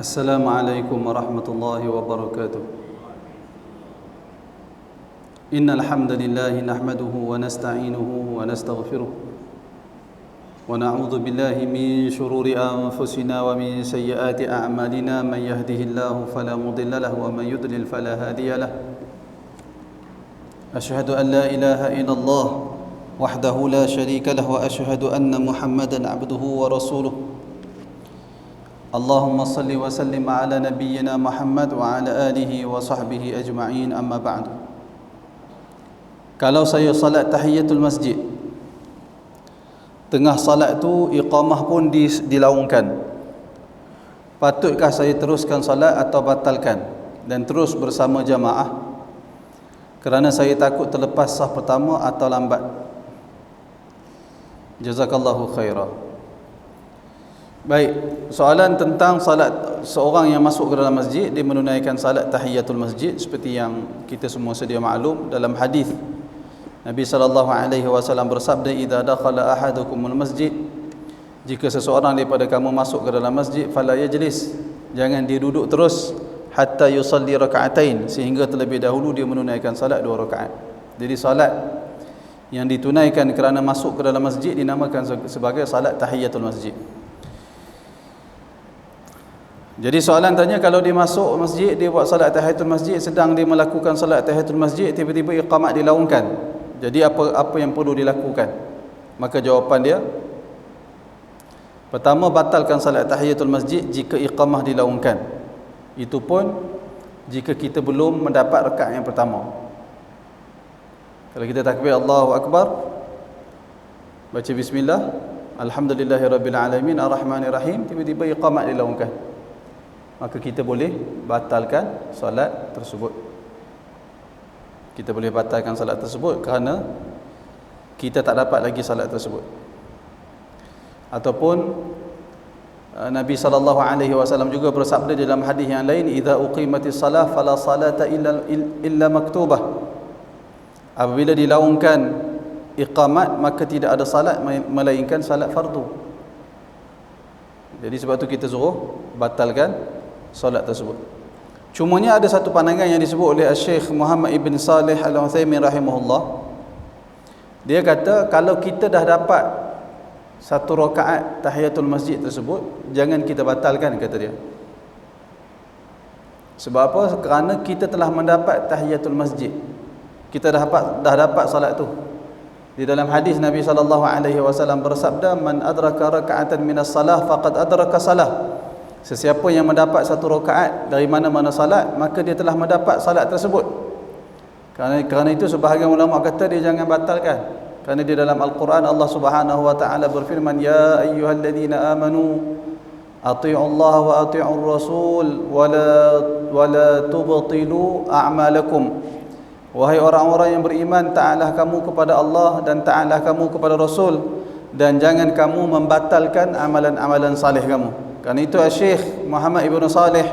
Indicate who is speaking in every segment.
Speaker 1: السلام عليكم ورحمة الله وبركاته. إن الحمد لله نحمده ونستعينه ونستغفره ونعوذ بالله من شرور أنفسنا ومن سيئات أعمالنا. من يهده الله فلا مضل له ومن يضلل فلا هادي له. أشهد أن لا إله إلا الله وحده لا شريك له وأشهد أن محمدا عبده ورسوله. اللهم صل وسلم على نبينا محمد وعلى آله وصحبه أجمعين. أما بعد. Kalau saya salat tahiyatul masjid, tengah salat tu iqamah pun dilaungkan, patutkah saya teruskan salat atau batalkan dan terus bersama jamaah kerana saya takut terlepas sah pertama atau lambat? Jazakallahu khairah. Baik, soalan tentang salat seorang yang masuk ke dalam masjid, dia menunaikan salat tahiyatul masjid seperti yang kita semua sedia maklum. Dalam hadis Nabi SAW bersabda, "Idza dakhala ahadukumul masjid," jika seseorang daripada kamu masuk ke dalam masjid, "fala yajlis," jangan dia duduk terus, "hatta yusalli raka'atain," sehingga terlebih dahulu dia menunaikan salat 2 rakaat. Jadi salat yang ditunaikan kerana masuk ke dalam masjid dinamakan sebagai salat tahiyatul masjid. Jadi soalan tanya, kalau dia masuk masjid, dia buat salat tahiyatul masjid, sedang dia melakukan salat tahiyatul masjid, tiba-tiba iqamat dilaungkan, jadi apa yang perlu dilakukan? Maka jawapan dia, pertama, batalkan salat tahiyatul masjid jika iqamah dilaungkan. Itu pun jika kita belum mendapat rakaat yang pertama. Kalau kita takbir Allahu Akbar, baca bismillah, alhamdulillahirabbil alamin arrahmanirrahim, tiba-tiba iqamat dilaungkan, maka kita boleh batalkan solat tersebut. Kita boleh batalkan solat tersebut kerana kita tak dapat lagi solat tersebut. Ataupun Nabi SAW juga bersabda dalam hadis yang lain, "Idza uqimatis salah fala salata illa maktubah." Apabila dilaungkan iqamat, maka tidak ada salat melainkan salat fardu. Jadi sebab tu kita suruh batalkan solat tersebut. Cumanya ada satu pandangan yang disebut oleh Syekh Muhammad Ibn Salih Al-Utsaimin rahimahullah. Dia kata, kalau kita dah dapat 1 rakaat tahiyatul masjid tersebut, jangan kita batalkan, kata dia. Sebab apa? Kerana kita telah mendapat tahiyatul masjid, kita dah dapat salat tu. Di dalam hadis Nabi SAW bersabda, "Man adraka raka'atan minas salah faqad adraka salah." Sesiapa yang mendapat 1 rakaat dari mana-mana salat, maka dia telah mendapat salat tersebut. Kerana itu sebahagian ulama kata dia jangan batalkan. Kerana di dalam Al-Quran Allah Subhanahu wa taala berfirman, "Ya ayyuhalladzina amanu athi'u Allah wa athi'ur rasul wa la tubtilu a'malakum." Wahai orang-orang yang beriman, taatlah kamu kepada Allah dan taatlah kamu kepada Rasul, dan jangan kamu membatalkan amalan-amalan salih kamu. Kerana itu Syekh Muhammad Ibn Salih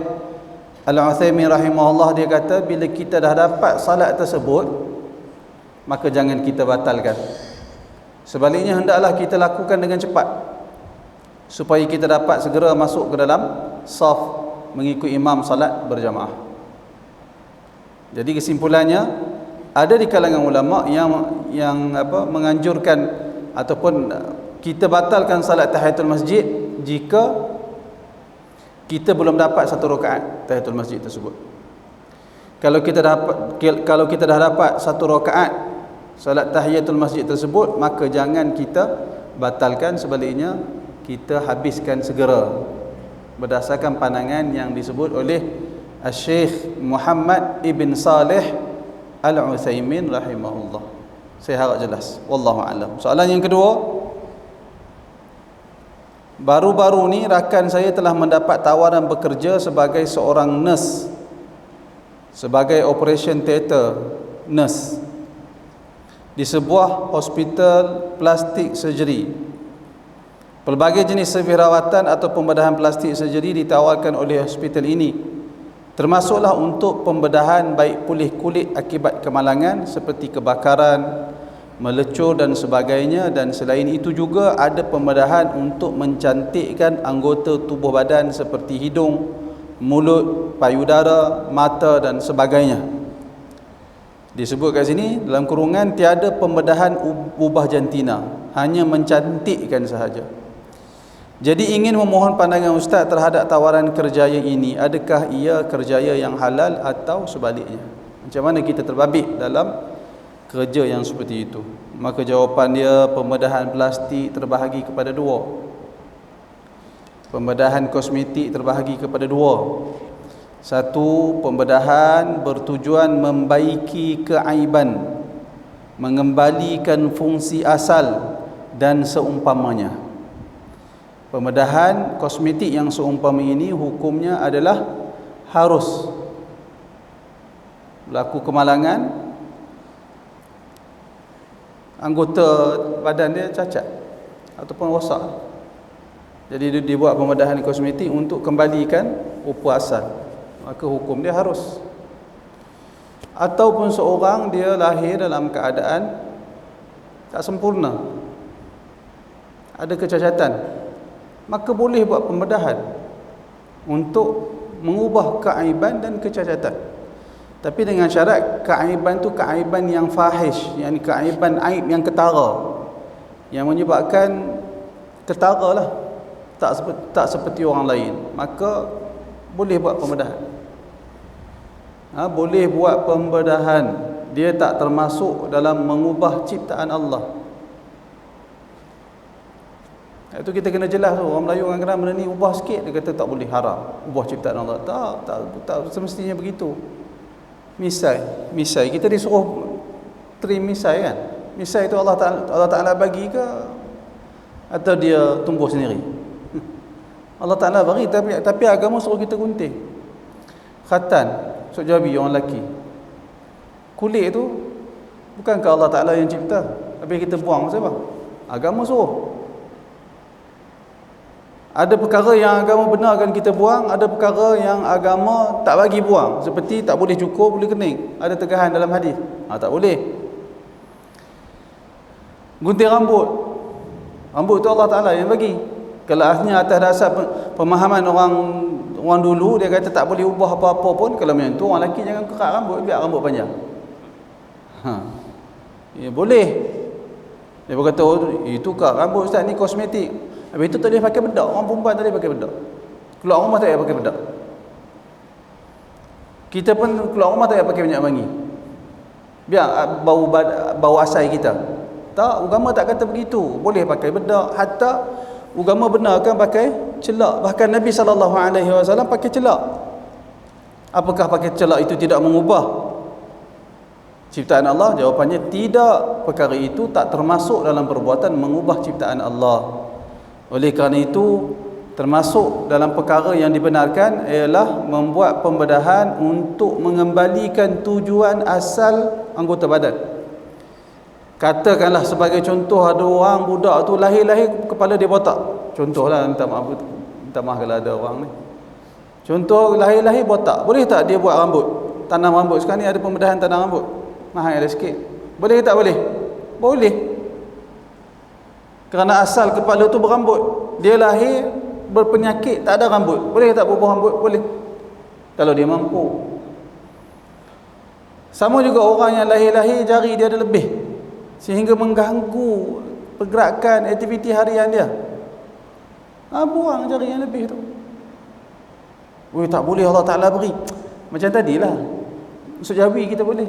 Speaker 1: Al-Utsaimin rahimahullah, dia kata, bila kita dah dapat salat tersebut, maka jangan kita batalkan. Sebaliknya, hendaklah kita lakukan dengan cepat supaya kita dapat segera masuk ke dalam saf mengikut imam salat berjamaah. Jadi kesimpulannya, ada di kalangan ulama yang menganjurkan ataupun kita batalkan salat tahiyatul masjid jika kita belum dapat 1 rakaat tahiyatul masjid tersebut. Kalau kita dah dapat 1 rakaat salat tahiyatul masjid tersebut, maka jangan kita batalkan, sebaliknya kita habiskan segera, berdasarkan pandangan yang disebut oleh Syekh Muhammad Ibn Salih Al-Utsaimin rahimahullah. Saya harap jelas. Wallahu a'lam. Soalan yang kedua, baru-baru ni rakan saya telah mendapat tawaran bekerja sebagai seorang nurse, sebagai operation theatre nurse di sebuah hospital plastik surgery. Pelbagai jenis servis rawatan atau pembedahan plastik surgery ditawarkan oleh hospital ini, termasuklah untuk pembedahan baik pulih kulit akibat kemalangan seperti kebakaran, melecur dan sebagainya, dan selain itu juga ada pembedahan untuk mencantikkan anggota tubuh badan seperti hidung, mulut, payudara, mata dan sebagainya. Disebut kat sini dalam kurungan tiada pembedahan ubah jantina, hanya mencantikkan sahaja. Jadi ingin memohon pandangan Ustaz terhadap tawaran kerjaya ini, adakah ia kerjaya yang halal atau sebaliknya? Macam mana kita terbabit dalam kerja yang seperti itu? Maka jawapan dia, pembedahan plastik terbahagi kepada dua. Pembedahan kosmetik terbahagi kepada dua. Satu, pembedahan bertujuan membaiki keaiban, mengembalikan fungsi asal dan seumpamanya. Pembedahan kosmetik yang seumpama ini hukumnya adalah harus berlaku kemalangan, anggota badan dia cacat ataupun rosak. Jadi dia buat pembedahan kosmetik untuk kembalikan rupa asal, maka hukum dia harus. Ataupun seorang dia lahir dalam keadaan tak sempurna, ada kecacatan, maka boleh buat pembedahan untuk mengubah keaiban dan kecacatan. Tapi dengan syarat keaiban tu keaiban yang fahish, yakni keaiban aib yang ketara, yang menyebabkan ketara lah, tak seperti orang lain, maka boleh buat pembedahan. Boleh buat pembedahan. Dia tak termasuk dalam mengubah ciptaan Allah. Itu kita kena jelas tu. Orang Melayu kadang-kadang benda ni ubah sikit, dia kata tak boleh, haram, ubah ciptaan Allah. Tak semestinya begitu. Misai kita disuruh trim misai kan. Misai itu Allah Ta'ala bagi ke atau dia tumbuh sendiri? Allah Ta'ala bagi, tapi agama suruh kita gunting. Khatan, sok jabi orang lelaki, kulit tu bukankah Allah Ta'ala yang cipta? Habis kita buang siapa? Agama suruh. Ada perkara yang agama benarkan kita buang, ada perkara yang agama tak bagi buang. Seperti tak boleh cukur, boleh kening. Ada tegahan dalam hadis. Tak boleh. Gunting rambut. Rambut tu Allah Ta'ala yang bagi. Kalau asalnya atas dasar pemahaman orang dulu, dia kata tak boleh ubah apa-apa pun. Kalau macam tu, orang lelaki jangan kerat rambut, biar rambut panjang. Ya, boleh. Dia berkata, oh, itu kerat rambut Ustaz, ni kosmetik. Habis itu tak boleh pakai bedak. Orang perempuan tak boleh pakai bedak. Keluar rumah tak boleh pakai bedak. Kita pun keluar rumah tak boleh pakai minyak wangi. Biar bau asai kita. Tak, agama tak kata begitu. Boleh pakai bedak. Hatta agama benarkan pakai celak. Bahkan Nabi SAW pakai celak. Apakah pakai celak itu tidak mengubah ciptaan Allah? Jawapannya tidak. Perkara itu tak termasuk dalam perbuatan mengubah ciptaan Allah. Oleh kerana itu, termasuk dalam perkara yang dibenarkan ialah membuat pembedahan untuk mengembalikan tujuan asal anggota badan. Katakanlah sebagai contoh, ada orang budak tu lahir-lahir kepala dia botak. Contohlah, minta maaf kalau ada orang ni. Contoh lahir-lahir botak. Boleh tak dia buat rambut? Tanam rambut. Sekarang ni ada pembedahan tanam rambut. Mahal ada sikit. Boleh tak boleh? Boleh. Kerana asal kepala tu berambut. Dia lahir berpenyakit, tak ada rambut. Boleh tak bubuh rambut? Boleh. Kalau dia mampu. Sama juga orang yang lahir-lahir jari dia ada lebih, sehingga mengganggu pergerakan aktiviti harian dia. Buang jari yang lebih tu. Tak boleh, Allah Ta'ala beri. Macam tadilah. Masuk jawi kita boleh.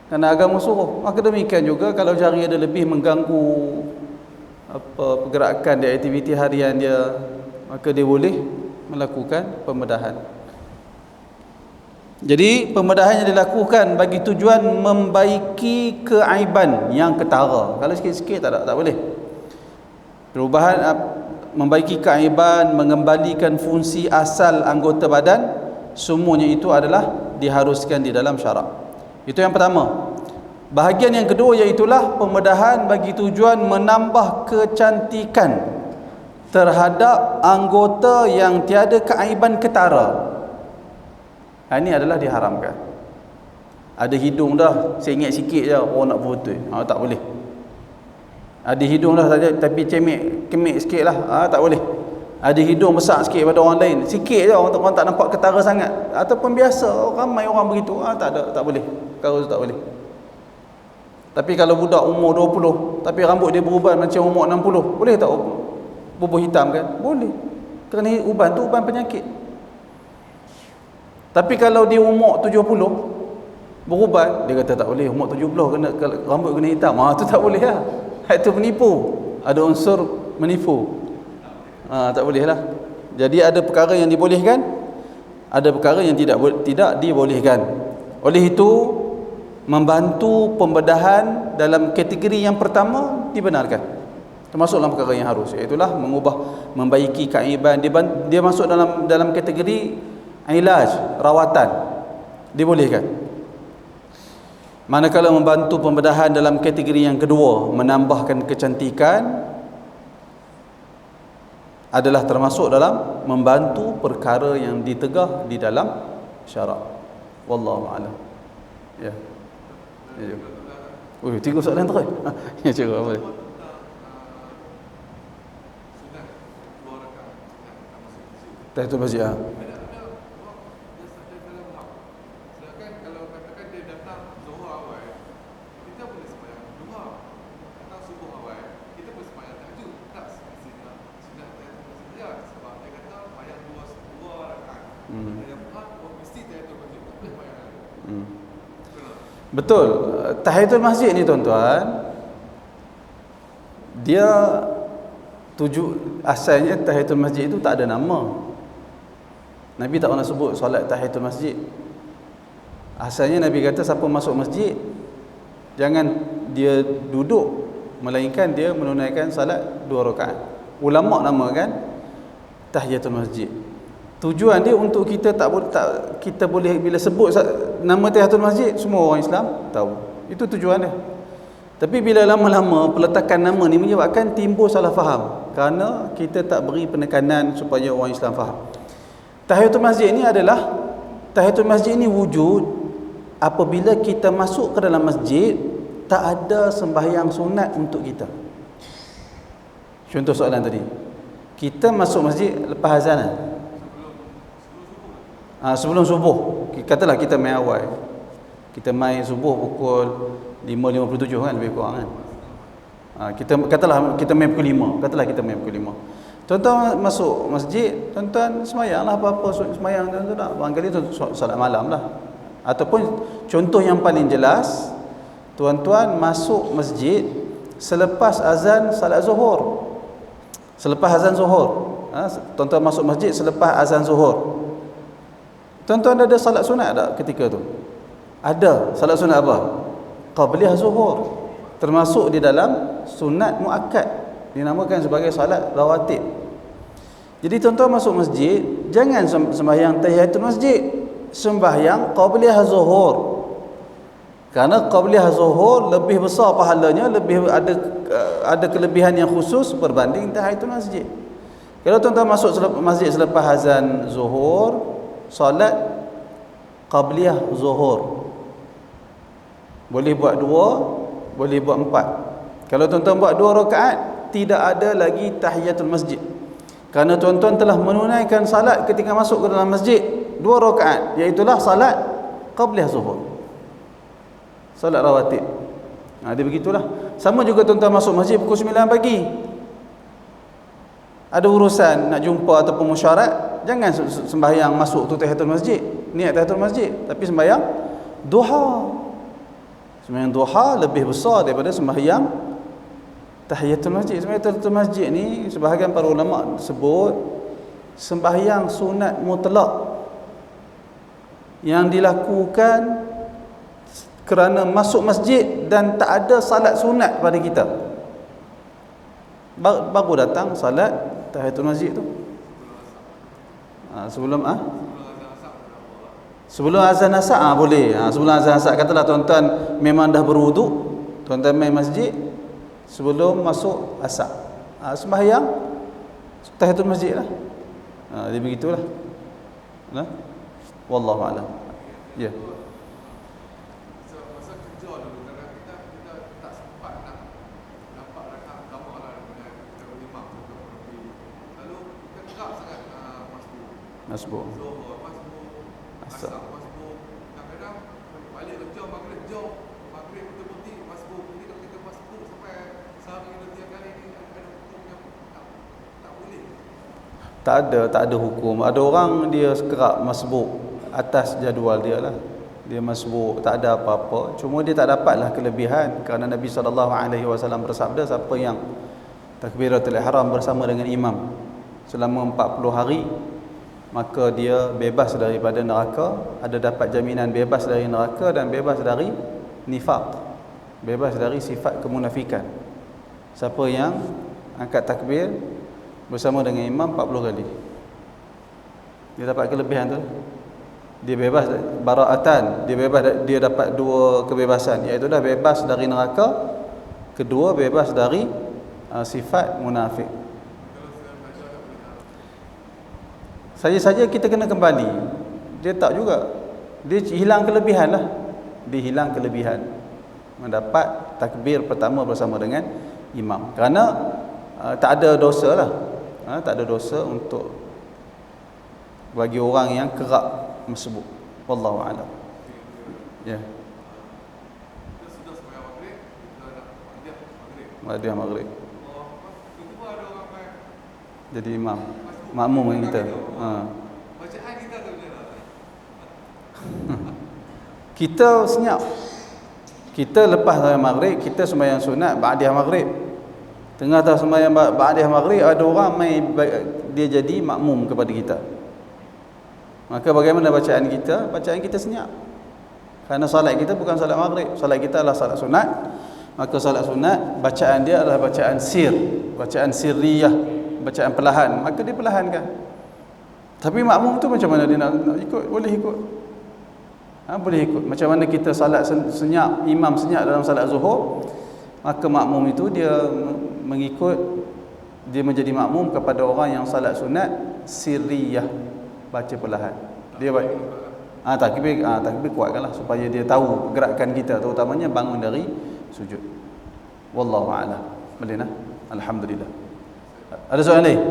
Speaker 1: Kerana agama suruh. Maka demikian juga kalau jari ada lebih mengganggu pergerakan dia, aktiviti harian dia, maka dia boleh melakukan pembedahan. Jadi pembedahan yang dilakukan bagi tujuan membaiki keaiban yang ketara. Kalau sikit-sikit tak boleh. Perubahan membaiki keaiban, mengembalikan fungsi asal anggota badan, semuanya itu adalah diharuskan di dalam syarak. Itu yang pertama. Bahagian yang kedua iaitulah pembedahan bagi tujuan menambah kecantikan terhadap anggota yang tiada keaiban ketara. Ini adalah diharamkan. Ada hidung dah, sengit sikit je, orang nak foto. Tak boleh. Ada hidung dah saja tapi kemik sikit lah, tak boleh. ada hidung besar sikit daripada orang lain, sikit je orang tak nampak ketara sangat, ataupun biasa ramai orang begitu, tak ada, tak boleh, perkara tu tak boleh. Tapi kalau budak umur 20 tapi rambut dia beruban macam umur 60, boleh tak bubuh hitam kan? Boleh, kerana uban tu uban penyakit. Tapi kalau dia umur 70 beruban, dia kata tak boleh, umur 70 kena rambut kena hitam, tu tak boleh lah. Itu menipu, ada unsur menipu, tak boleh lah. Jadi ada perkara yang dibolehkan, ada perkara yang tidak dibolehkan. Oleh itu membantu pembedahan dalam kategori yang pertama dibenarkan, termasuk dalam perkara yang harus, iaitu membaiki keaiban. Dia masuk dalam kategori ilaj, rawatan, dibolehkan. Manakala membantu pembedahan dalam kategori yang kedua, menambahkan kecantikan, adalah termasuk dalam membantu perkara yang ditegah di dalam syarak. Wallahu a'lam. Ya. Ya. 3 soalan terus. Ya, cikgu boleh. Tahiyatul masjid. Betul. Tahiyatul masjid ni tuan-tuan, dia asalnya tahiyatul masjid itu tak ada nama. Nabi tak pernah sebut solat tahiyatul masjid. Asalnya Nabi kata siapa masuk masjid jangan dia duduk, melainkan dia menunaikan salat 2 rakaat. Ulama namakan tahiyatul masjid. Tujuan dia untuk kita kita boleh bila sebut nama tahiyatul masjid, semua orang Islam tahu. Itu tujuan dia. Tapi bila lama-lama peletakan nama ni menyebabkan timbul salah faham, kerana kita tak beri penekanan supaya orang Islam faham. Tahiyatul masjid ni wujud apabila kita masuk ke dalam masjid tak ada sembahyang sunat untuk kita. Contoh soalan tadi, kita masuk masjid lepas azan, sebelum subuh, katalah kita main awal, kita main subuh pukul 5.57 kan, lebih kurang kan. Katalah kita main pukul 5. Tuan-tuan masuk masjid, tuan-tuan semayanglah apa-apa semayang tuan-tuan tak. Barangkali solat malam lah. Ataupun contoh yang paling jelas, tuan-tuan masuk masjid selepas azan salat zuhur. Selepas azan zuhur. Tuan-tuan masuk masjid selepas azan zuhur. Tuan-tuan ada salat sunat tak ketika tu? Ada. Salat sunat apa? Qabliyah zuhur. Termasuk di dalam sunat muakkad, dinamakan sebagai salat rawatib. Jadi tuan-tuan masuk masjid, jangan sembahyang tahiyatul masjid, sembahyang qabliyah zuhur. Kerana qabliyah zuhur lebih besar pahalanya, lebih ada kelebihan yang khusus berbanding tahiyatul masjid. Kalau tuan-tuan masuk masjid selepas azan zuhur, salat qabliyah zuhur, boleh buat 2, boleh buat 4. Kalau tuan-tuan buat 2 rakaat, tidak ada lagi tahiyatul masjid, kerana tuan-tuan telah menunaikan salat ketika masuk ke dalam masjid 2 rakaat, iaitulah salat qabliyah zuhur, salat rawatib. Dia begitulah. Sama juga tuan-tuan masuk masjid pukul 9 pagi, ada urusan nak jumpa ataupun mesyuarat, jangan sembahyang masuk tu tahiyatul masjid, niat tahiyatul masjid, tapi sembahyang duha. Sembahyang duha lebih besar daripada sembahyang tahiyatul masjid. Sembahyang tahiyatul masjid ni sebahagian para ulama sebut sembahyang sunat mutlak yang dilakukan kerana masuk masjid dan tak ada salat sunat pada kita. Baru datang salat tahiyatul masjid tu. Sebelum azan asar boleh. Sebelum azan asar, katalah tuan-tuan memang dah berwuduk, tuan-tuan main masjid sebelum masuk asar, sembahyang tahiyatul masjid lah. Dia begitulah. Wallahu a'lam. Ya. Masbuk.
Speaker 2: Zuhur masbuk,
Speaker 1: Asar.
Speaker 2: asar masbuk. Kadang-kadang balik kerja maghrib jauh, maghrib betul-betul masbuk. Jadi kalau kita masbuk sampai sehari dua tiga kali ni ada hukum yang tak boleh.
Speaker 1: Tak ada hukum. Ada orang dia kerap masbuk atas jadual dia lah. Dia masbuk, tak ada apa-apa. Cuma dia tak dapatlah kelebihan kerana Nabi SAW bersabda, siapa yang takbiratul ihram bersama dengan imam selama 40 hari, maka dia bebas daripada neraka, ada dapat jaminan bebas dari neraka dan bebas dari nifaq, bebas dari sifat kemunafikan. Siapa yang angkat takbir bersama dengan imam 40 kali, dia dapat kelebihan tu. Dia bebas baraatan, dia dapat dua kebebasan, iaitu dah bebas dari neraka, kedua bebas dari sifat munafik. Saja-saja kita kena kembali. Dia tak juga, dia hilang kelebihan lah. Dia hilang kelebihan mendapat takbir pertama bersama dengan imam, kerana tak ada dosa lah. Tak ada dosa untuk bagi orang yang kerap masbuk. Wallahu a'lam. Ya.
Speaker 2: Kita sudah sembahyang maghrib, kita nak
Speaker 1: Maghrib. Maghrib.
Speaker 2: Itu pun ada orang main
Speaker 1: Jadi imam,
Speaker 2: masbuk.
Speaker 1: makmum dengan kita.
Speaker 2: Bacaan kita tu macam mana?
Speaker 1: Kita senyap. Kita lepas sembahyang maghrib, kita sembahyang sunat ba'diyah maghrib. Tengah sembahyang ba'diyah maghrib, ada orang main, dia jadi makmum kepada kita. Maka bagaimana bacaan kita? Bacaan kita senyap. Kerana salat kita bukan salat maghrib, salat kita adalah salat sunat. Maka salat sunat, bacaan dia adalah bacaan bacaan sirriyah, bacaan perlahan. Maka dia perlahankan. Tapi makmum tu macam mana dia nak ikut? Boleh ikut. Boleh ikut. Macam mana kita salat senyap, imam senyap dalam salat zuhur, maka makmum itu dia mengikut, dia menjadi makmum kepada orang yang salat sunat sirriyah, baca perlahan. Dia takbir kuatkanlah supaya dia tahu gerakan kita, terutamanya bangun dari sujud. Wallahu a'lam. Boleh nah? Alhamdulillah. Ada soalan lain?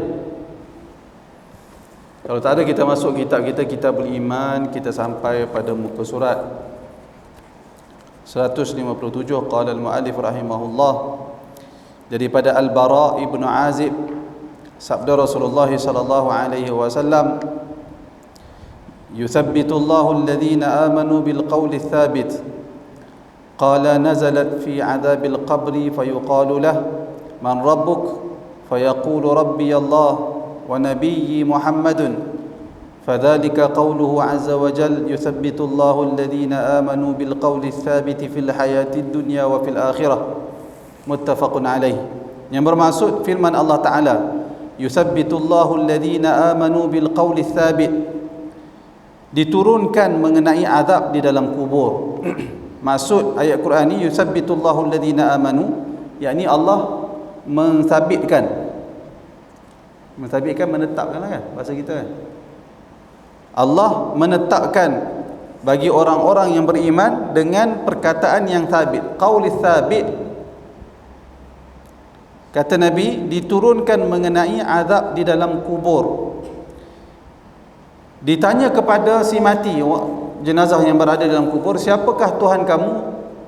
Speaker 1: Kalau tak ada, kita masuk kitab kita, Kitabul Iman. Kita sampai pada muka surat 157. Qala al-muallif rahimahullah, daripada Al-Bara ibnu Azib, sabda Rasulullah sallallahu alaihi wasallam, yuthabbitullahu alladhina amanu bilqawli thabit. Qala nazalat fi adhabil qabri fayuqalu lah man rabbuk fayaqulu rabbi Allah wa nabiyyi Muhammadun fadhalika qawluhu azza wa jal yuthabbitullahu alladhina amanu bilqawli thabit fil hayatid dunya wa fil akhirah. Muttafaqun alaih. Yang bermaksud firman Allah Ta'ala, yuthabbitullahu alladhina amanu bilqawli thabit, diturunkan mengenai azab di dalam kubur. Maksud ayat Quran ni, yuthabbitullahu alladhina amanu, yakni Allah menthabitkan, menetapkan lah kan bahasa kita kan. Allah menetapkan bagi orang-orang yang beriman dengan perkataan yang thabit, qaul thabit. Kata Nabi, diturunkan mengenai azab di dalam kubur. Ditanya kepada si mati, jenazah yang berada dalam kubur, siapakah Tuhan kamu?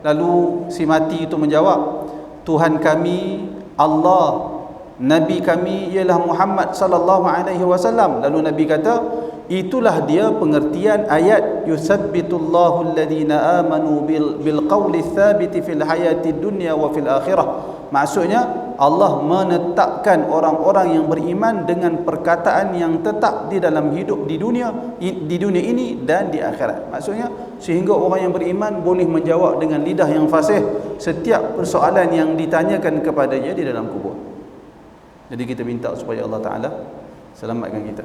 Speaker 1: Lalu si mati itu menjawab, Tuhan kami Allah, Nabi kami ialah Muhammad sallallahu alaihi wasallam. Lalu Nabi kata, itulah dia pengertian ayat yusabbitullahu alladhina amanu bil qawli thabiti fil hayati dunya wa fil akhirah. Maksudnya Allah menetapkan orang-orang yang beriman dengan perkataan yang tetap di dalam hidup di dunia ini dan di akhirat. Maksudnya sehingga orang yang beriman boleh menjawab dengan lidah yang fasih setiap persoalan yang ditanyakan kepadanya di dalam kubur. Jadi kita minta supaya Allah Ta'ala selamatkan kita.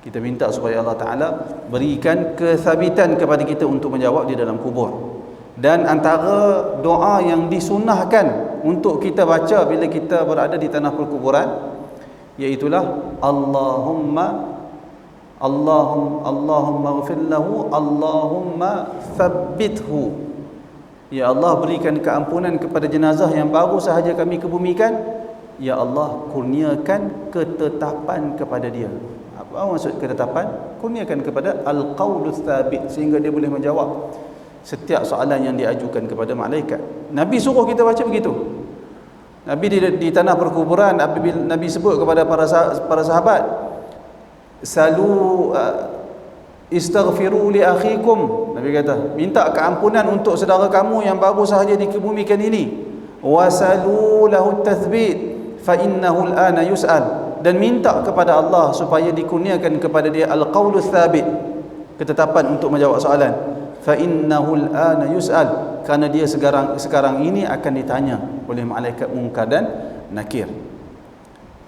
Speaker 1: Kita minta supaya Allah Ta'ala berikan kesabitan kepada kita untuk menjawab di dalam kubur. Dan antara doa yang disunahkan untuk kita baca bila kita berada di tanah perkuburan, iaitulah Allahumma ghfir lahu, Allahumma thabbithu. Ya Allah, berikan keampunan kepada jenazah yang baru sahaja kami kebumikan. Ya Allah, kurniakan ketetapan kepada dia. Apa maksud ketetapan? Kurniakan kepada al-qaulus thabit, sehingga dia boleh menjawab setiap soalan yang diajukan kepada malaikat. Nabi suruh kita baca begitu. Nabi di tanah perkuburan, apabila Nabi sebut kepada para sahabat, salu istaghfiru li akhikum, Nabi kata, minta keampunan untuk saudara kamu yang baru sahaja dikebumikan ini. Wasalu lahu tathbit fa innahu al-ana yus'al, dan minta kepada Allah supaya dikurniakan kepada dia al-qaulus thabit, ketetapan untuk menjawab soalan. Fa innahu al-ana yus'al, kerana dia sekarang ini akan ditanya oleh malaikat Munkar dan Nakir.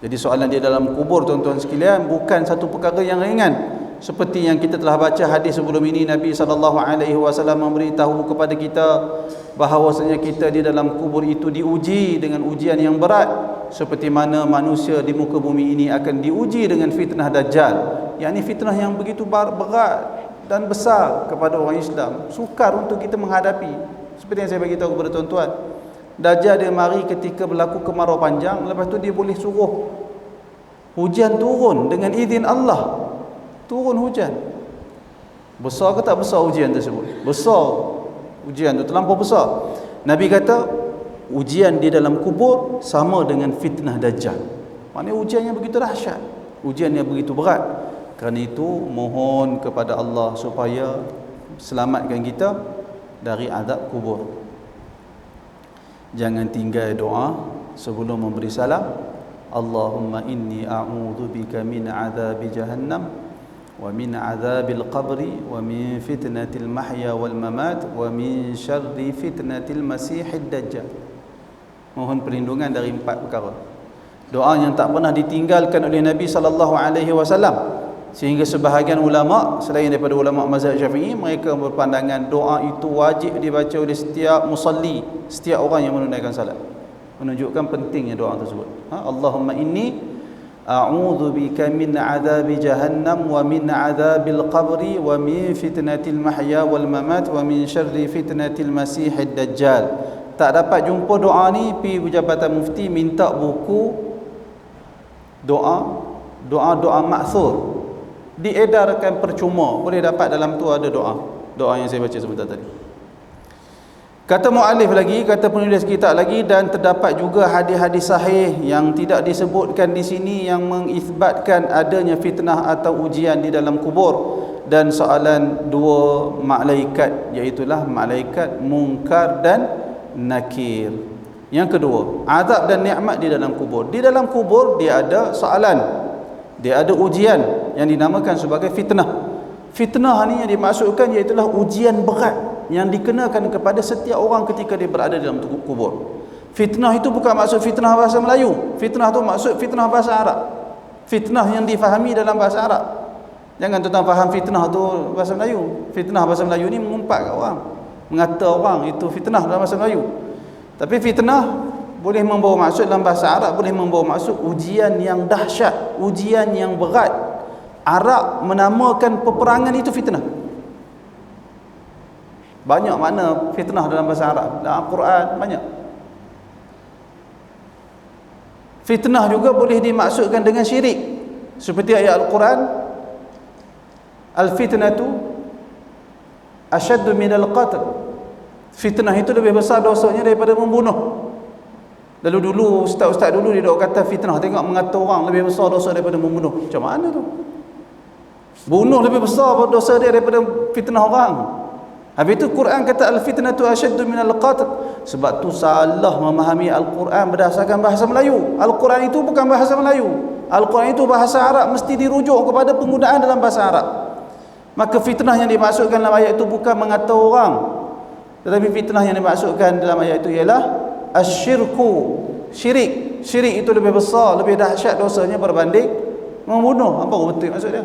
Speaker 1: Jadi soalan dia dalam kubur, tuan-tuan sekalian, bukan satu perkara yang ringan. Seperti yang kita telah baca hadis sebelum ini, Nabi SAW memberitahu kepada kita bahawasanya kita di dalam kubur itu diuji dengan ujian yang berat, seperti mana manusia di muka bumi ini akan diuji dengan fitnah Dajjal, yakni fitnah yang begitu berat dan besar kepada orang Islam, sukar untuk kita menghadapi. Seperti yang saya bagi tahu kepada tuan-tuan, Dajjal dia mari ketika berlaku kemarau panjang, lepas tu dia boleh suruh hujan turun dengan izin Allah. Turun hujan. Besar ke tak besar ujian tersebut? Besar. Ujian tu terlampau besar. Nabi kata ujian di dalam kubur sama dengan fitnah Dajjal. Maknanya ujian yang begitu dahsyat, ujian yang begitu berat. Kerana itu mohon kepada Allah supaya selamatkan kita dari azab kubur. Jangan tinggal doa sebelum memberi salam. Allahumma inni a'udzubika min azabi jahannam wa min azabil qabri wa min fitnatil mahya wal mamat wa min syarri fitnatil masihid dajjal. Mohon perlindungan dari 4 perkara. Doa yang tak pernah ditinggalkan oleh Nabi SAW, sehingga sebahagian ulama selain daripada ulama mazhab Syafi'i, mereka berpandangan doa itu wajib dibaca oleh setiap musalli, setiap orang yang menunaikan salat. Menunjukkan pentingnya doa tersebut. Allahumma inni a'udzu bika min adzabi jahannam wa min adzabil qabri wa min fitnatil mahya wal mamat wa min syarri fitnatil masihid dajjal. Tak dapat jumpa doa ni, pergi Jabatan Mufti minta buku doa maksur, diedarkan percuma, boleh dapat dalam tu ada doa yang saya baca sebentar tadi. Kata muallif lagi, kata penulis kitab lagi, dan terdapat juga hadis-hadis sahih yang tidak disebutkan di sini yang mengisbatkan adanya fitnah atau ujian di dalam kubur dan soalan 2 malaikat, iaitulah malaikat Munkar dan Nakir. Yang kedua, azab dan nikmat di dalam kubur. Di dalam kubur dia ada soalan, dia ada ujian yang dinamakan sebagai fitnah. Fitnah ni yang dimaksudkan iaitulah ujian berat yang dikenakan kepada setiap orang ketika dia berada dalam kubur. Fitnah itu bukan maksud fitnah bahasa Melayu. Fitnah tu maksud fitnah bahasa Arab. Fitnah yang difahami dalam bahasa Arab. Jangan tuan-tuan faham fitnah tu bahasa Melayu. Fitnah bahasa Melayu ni mengumpat kat orang, mengata orang, itu fitnah dalam bahasa Melayu. Tapi fitnah boleh membawa maksud dalam bahasa Arab, boleh membawa maksud ujian yang dahsyat, ujian yang berat. Arab menamakan peperangan itu fitnah. Banyak makna fitnah dalam bahasa Arab, dalam Al-Quran banyak. Fitnah juga boleh dimaksudkan dengan syirik, seperti ayat Al-Quran, al-fitnatu asyaddu minal qatl. Fitnah itu lebih besar dosanya daripada membunuh. Lalu dulu ustaz-ustaz dulu dia dok kata fitnah, tengok mengata orang lebih besar dosa daripada membunuh. Macam mana tu? Bunuh lebih besar dosa dia daripada fitnah orang. Habis itu Quran kata al-fitnatu asyaddu minal qatl. Sebab tu salah memahami Al-Quran berdasarkan bahasa Melayu. Al-Quran itu bukan bahasa Melayu. Al-Quran itu bahasa Arab, mesti dirujuk kepada penggunaan dalam bahasa Arab. Maka fitnah yang dimaksudkan dalam ayat itu bukan mengata orang, tetapi fitnah yang dimaksudkan dalam ayat itu ialah asyirku, syirik. Syirik itu lebih besar, lebih dahsyat dosanya berbanding membunuh. Apa betul maksud dia?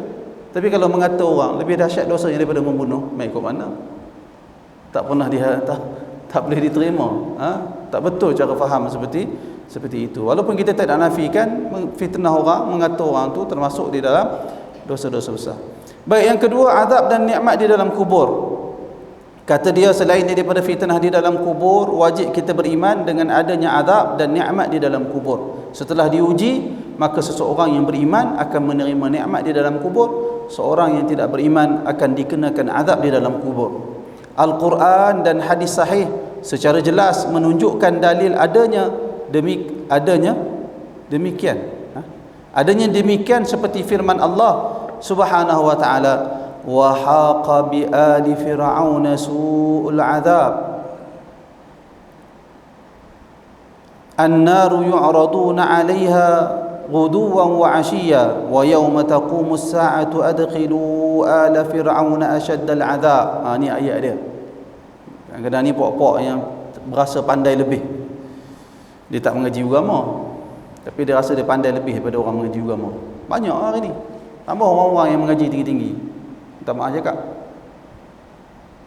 Speaker 1: Tapi kalau mengata orang lebih dahsyat dosanya daripada membunuh, mai ikut mana? Tak pernah tak boleh diterima. Tak betul cara faham seperti itu. Walaupun kita tak nak nafikan fitnah orang, mengata orang tu termasuk di dalam dosa-dosa besar. Baik, yang kedua, azab dan nikmat di dalam kubur. Kata dia, selain daripada fitnah di dalam kubur, wajib kita beriman dengan adanya azab dan nikmat di dalam kubur. Setelah diuji, maka seseorang yang beriman akan menerima nikmat di dalam kubur, seorang yang tidak beriman akan dikenakan azab di dalam kubur. Al-Quran dan hadis sahih secara jelas menunjukkan dalil adanya demikian. Adanya demikian seperti firman Allah Subhanahu wa taala, wa haqa bi ali fir'aun su'ul azab an-naru yu'raduna 'alayha ghuduwan wa 'ashiyya wa yawma taqumu as-sa'atu adkhilu ala fir'aun ashadda al-'adhab. Ni ayat dia. Kadang-kadang ni pokok-pokok yang berasa pandai lebih, dia tak mengaji agama, tapi dia rasa dia pandai lebih daripada orang mengaji agama. Banyak hari ni tambah orang-orang yang mengaji tinggi-tinggi, minta maaf cakap,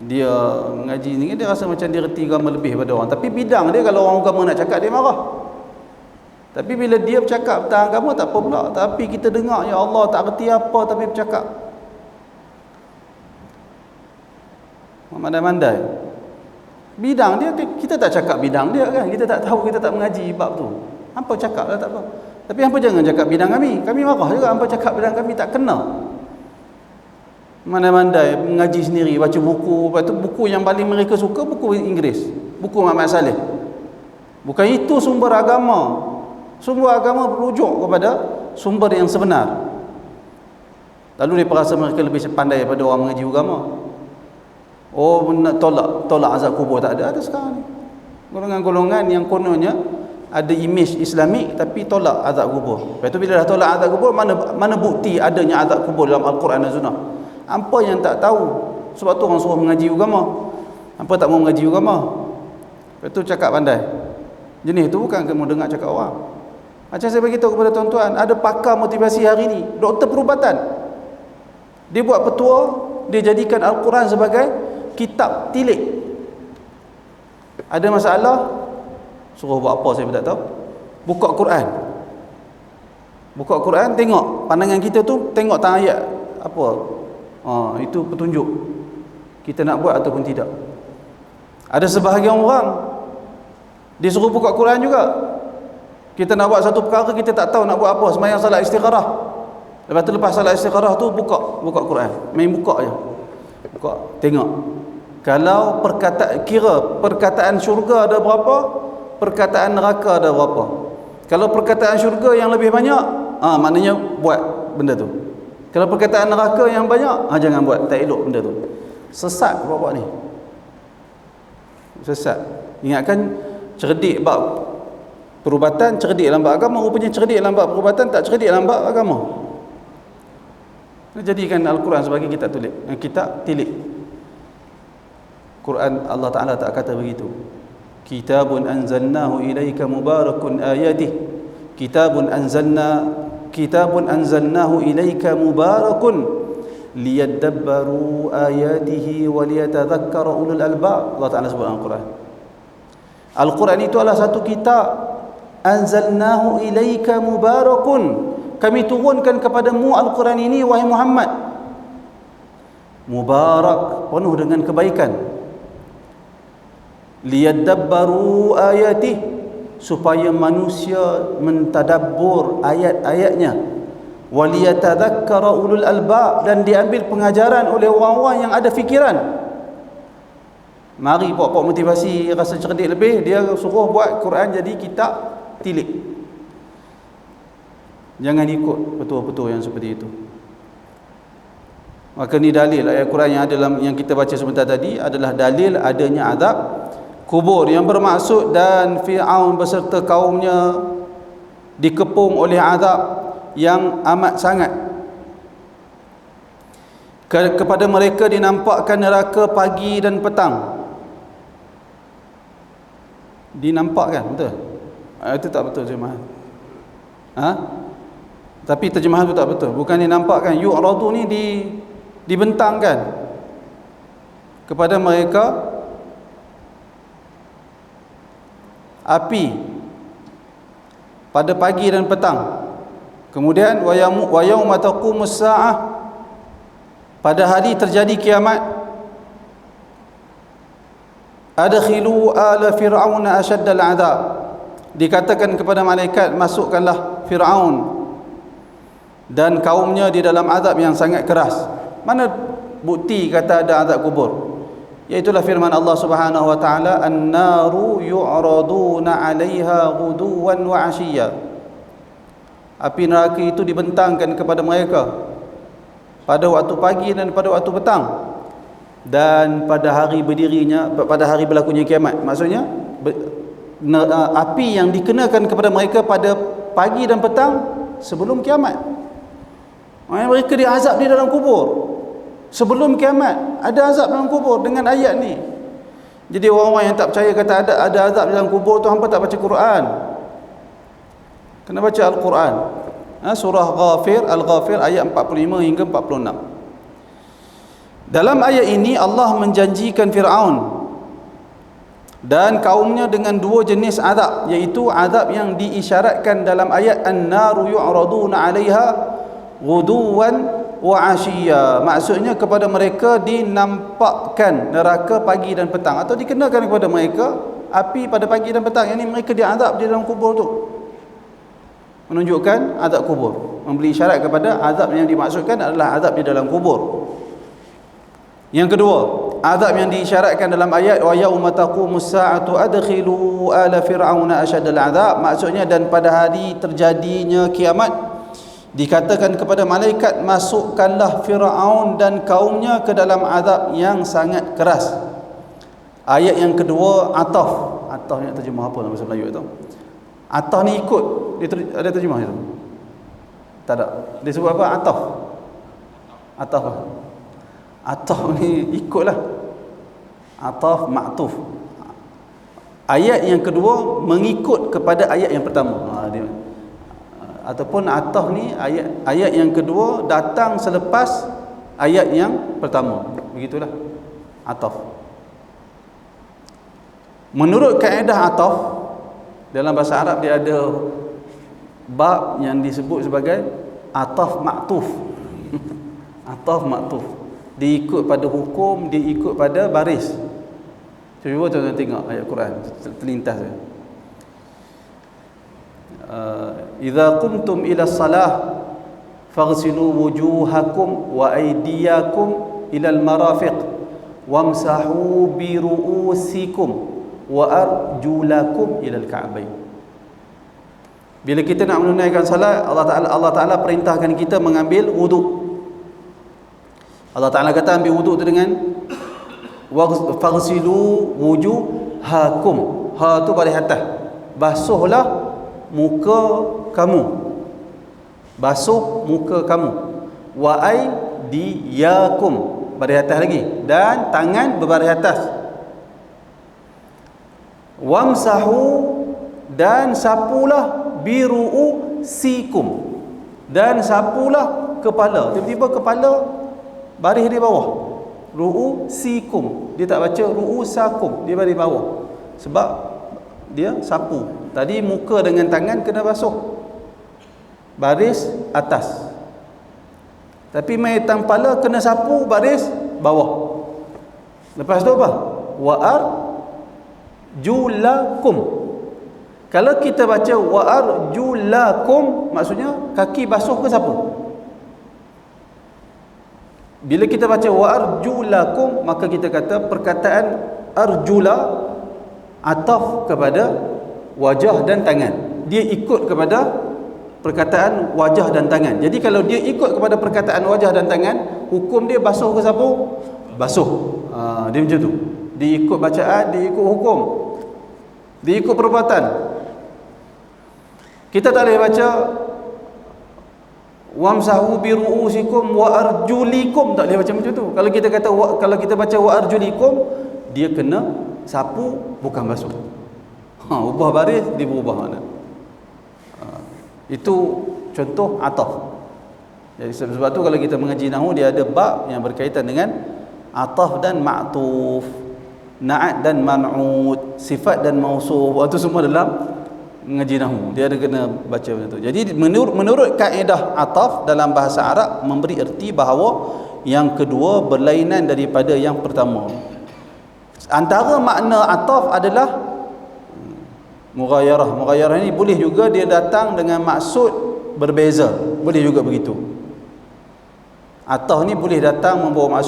Speaker 1: dia mengaji ni dia rasa macam dia reti agama lebih daripada orang, tapi bidang dia kalau orang agama nak cakap dia marah. Tapi bila dia bercakap tentang agama tak apa pula, tapi kita dengar ya Allah tak reti apa tapi bercakap mandai-mandai. Bidang dia kita tak cakap bidang dia kan, kita tak tahu, kita tak mengaji bab tu. Hampa cakap lah tak apa. Tapi hampa jangan cakap bidang kami. Kami marah juga hampa cakap bidang kami tak kena. Mandai-mandai mengaji sendiri, baca buku, lepas tu buku yang paling mereka suka buku Inggeris, buku Muhammad Saleh. Bukan itu sumber agama. Sumber agama berujuk kepada sumber yang sebenar. Lalu dia rasa mereka lebih pandai daripada orang mengaji agama. Oh, nak tolak azab kubur tak ada sekarang ni. Golongan-golongan yang kononnya ada imej Islamik tapi tolak azab kubur. Lepas tu bila dah tolak azab kubur, mana bukti adanya azab kubur dalam Al-Quran dan Sunnah? Hampa yang tak tahu. Sebab tu orang suruh mengaji agama. Hampa tak mau mengaji agama. Lepas tu cakap pandai. Jenis tu bukan kamu dengar cakap orang. Macam saya beritahu kepada tuan-tuan, ada pakar motivasi hari ni, doktor perubatan. Dia buat petua, dia jadikan Al-Quran sebagai kitab tilik. Ada masalah, suruh buat apa saya pun tak tahu, buka Quran. Buka Quran, tengok pandangan kita tu, tengok tang ayat apa. Itu petunjuk kita nak buat ataupun tidak. Ada sebahagian orang dia suruh buka Quran juga. Kita nak buat satu perkara, kita tak tahu nak buat apa, sembahyang salat istikharah. Lepas tu lepas salat istikharah tu buka Quran, main buka je. Buka, tengok. Kalau perkataan syurga ada berapa, perkataan neraka ada berapa. Kalau perkataan syurga yang lebih banyak, maknanya buat benda tu. Kalau perkataan neraka yang banyak, jangan buat, tak elok benda tu. Sesat buat ni. Sesat. Ingatkan cerdik bab perubatan, cerdik dalam bab agama, rupanya cerdik dalam bab perubatan, tak cerdik dalam bab agama. Jadikan Al-Quran sebagai kitab tulis, kitab tilik. Quran Allah Ta'ala tak kata begitu. Kitabun anzalnahu ilaika mubarakun ayatih. Kitabun anzalnahu ilaika mubarakun liyadabbaru ayatihi wa liyatadhakkara ulul albab. Allah Ta'ala sebut dalam Al-Quran. Al-Quran itu adalah satu kitab. Anzalnahu ilaika mubarakun. Kami turunkan kepadamu Al-Quran ini wahai Muhammad. Mubarak, penuh dengan kebaikan. Liyadabbaru ayatih, supaya manusia mentadabbur ayat-ayatnya. Waliyatadhakkara ulul albab, dan diambil pengajaran oleh orang-orang yang ada fikiran. Mari pokok motivasi rasa cerdik lebih, dia suruh buat Quran jadi kitab tilik. Jangan ikut petua-petua yang seperti itu. Maka ni dalil ayat Quran yang ada dalam yang kita baca sebentar tadi adalah dalil adanya azab kubur yang bermaksud dan Fir'aun beserta kaumnya dikepung oleh azab yang amat sangat. Kepada mereka dinampakkan neraka pagi dan petang. Dinampakkan, betul? Itu tak betul terjemahan. Tapi terjemahan tu tak betul. Bukan dinampakkan. Yu'radu ni dibentangkan kepada mereka api pada pagi dan petang. Kemudian wa yauma taqumus saah, pada hari terjadi kiamat, adkhilu ala fir'auna ashaddal azab, dikatakan kepada malaikat masukkanlah Fir'aun dan kaumnya di dalam azab yang sangat keras. Mana bukti kata ada azab kubur? Iaitulah firman Allah Subhanahu wa taala, "An-naru yu'raduna 'alaiha ghuduwan wa 'ashiyya." Api neraka itu dibentangkan kepada mereka pada waktu pagi dan pada waktu petang, dan pada hari berdirinya, pada hari berlakunya kiamat. Maksudnya api yang dikenakan kepada mereka pada pagi dan petang sebelum kiamat. Mereka diazab di dalam kubur sebelum kiamat. Ada azab dalam kubur dengan ayat ni. Jadi orang-orang yang tak percaya kata ada azab dalam kubur tu, hampa tak baca Quran. Kena baca Al-Quran. Surah Ghafir, Al-Ghafir ayat 45 hingga 46. Dalam ayat ini Allah menjanjikan Fir'aun dan kaumnya dengan dua jenis azab, iaitu azab yang diisyaratkan dalam ayat An-naru yu'raduna 'alaiha ghuduwan wa 'ashiyya. Maksudnya kepada mereka dinampakkan neraka pagi dan petang, atau dikenakan kepada mereka api pada pagi dan petang. Yang ini mereka diazab di dalam kubur tu, menunjukkan azab kubur, memberi isyarat kepada azab yang dimaksudkan adalah azab di dalam kubur. Yang kedua, azab yang diisyaratkan dalam ayat wa yauma taqumus sa'atu adkhilu ala fir'auna asyaddal azab, maksudnya dan pada hari terjadinya kiamat dikatakan kepada malaikat, masukkanlah Fir'aun dan kaumnya ke dalam azab yang sangat keras. Ayat yang kedua ataf. Ataf ni terjemah apa dalam bahasa Melayu tu? Ataf ni ikut. Ada terjemah itu? Tak ada. Dia sebut apa? Ataf. Ataf. Ataf ni ikutlah. Ataf ma'tuf. Ayat yang kedua mengikut kepada ayat yang pertama. Ataupun ataf ni ayat yang kedua datang selepas ayat yang pertama. Begitulah ataf. Menurut kaedah ataf dalam bahasa Arab, dia ada bab yang disebut sebagai ataf maktuf. Ataf maktuf, diikut pada hukum, diikut pada baris. Cuba tuan-tuan tengok ayat Quran terlintas je. Idza qumtum ila salah faghsilu wujuhakum wa aydiyakum ila al-marafiq wamsahu bi ru'usikum wa arjulakum ila al-ka'bayn. Bila kita nak menunaikan salat, Allah Taala perintahkan kita mengambil wuduk. Allah Taala kata ambil wuduk tu dengan faghsilu wujuhakum. Ha tu baris atas. Basuhlah muka kamu, basuh muka kamu. Wa aydiyakum, baris atas lagi, dan tangan berbaris atas. Wamsahu, dan sapulah biru'usikum, dan sapulah kepala. Tiba-tiba kepala baris di bawah. Ru'usikum, dia tak baca ru'usakum, dia baris bawah sebab dia sapu. Tadi muka dengan tangan kena basuh, baris atas. Tapi mai kepala kena sapu, baris bawah. Lepas tu apa? Wa arjulakum. Kalau kita baca wa arjulakum, maksudnya kaki basuh ke sapu? Bila kita baca wa arjulakum, maka kita kata perkataan arjula ataf kepada wajah dan tangan. Dia ikut kepada perkataan wajah dan tangan. Jadi kalau dia ikut kepada perkataan wajah dan tangan, hukum dia basuh ke sapu? Basuh. Dia macam tu. Dia ikut bacaan, dia ikut hukum, dia ikut perbuatan. Kita tak boleh baca wamsahu bi ru'usikum wa arjulikum, tak boleh baca macam tu. Kalau kita kata kalau kita baca wa arjulikum, dia kena sapu bukan basuh. Ubah baris, dia berubah mana. Itu contoh ataf. Jadi sebab tu kalau kita mengaji nahwu, dia ada bab yang berkaitan dengan ataf dan ma'tuf, na'at dan man'ut, sifat dan mausuf. Itu semua dalam mengaji nahwu. Dia ada kena baca macam tu. Jadi menurut kaedah ataf dalam bahasa Arab memberi erti bahawa yang kedua berlainan daripada yang pertama. Antara makna ataf adalah mughayarah. Mughayarah ini boleh juga dia datang dengan maksud berbeza, boleh juga begitu. Atau ni boleh datang membawa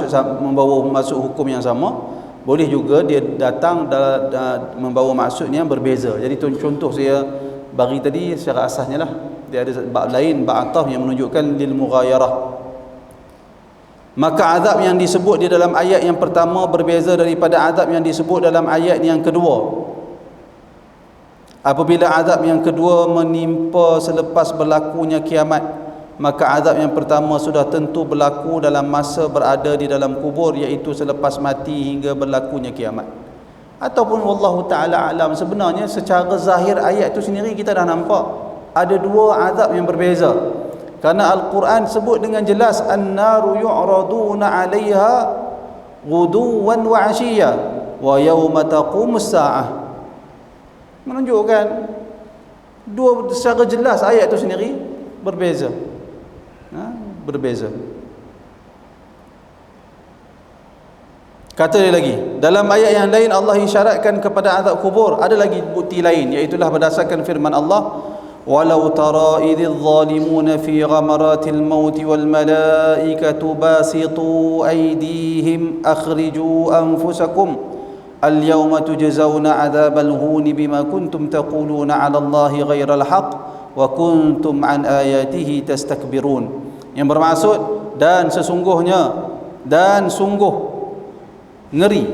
Speaker 1: maksud hukum yang sama, boleh juga dia datang membawa maksud yang berbeza. Jadi contoh saya bagi tadi secara asasnya lah, dia ada bab lain, bab ataf yang menunjukkan lil mughayarah. Maka azab yang disebut di dalam ayat yang pertama berbeza daripada azab yang disebut dalam ayat yang kedua. Apabila azab yang kedua menimpa selepas berlakunya kiamat, maka azab yang pertama sudah tentu berlaku dalam masa berada di dalam kubur, iaitu selepas mati hingga berlakunya kiamat. Ataupun wallahu ta'ala alam, sebenarnya secara zahir ayat itu sendiri kita dah nampak ada dua azab yang berbeza. Karena Al-Quran sebut dengan jelas, an-naru yu'raduna 'alaiha ghuduwan wa 'ashiyya wa yawma taqumus sa'ah. Menunjukkan dua secara jelas ayat itu sendiri berbeza. Berbeza. Kata dia lagi, dalam ayat yang lain Allah isyaratkan kepada azab kubur. Ada lagi bukti lain, iaitu berdasarkan firman Allah, walau tara idz zalimuna fi ghamaratil maut wal malaikatu basitu aydihim akhriju anfusakum al yawma tujzauna adzabal huni bima kuntum taquluna 'ala Allahi ghairal haqq wa kuntum an ayatihi tastakbirun. Yang bermaksud, dan sesungguhnya, dan sungguh ngeri,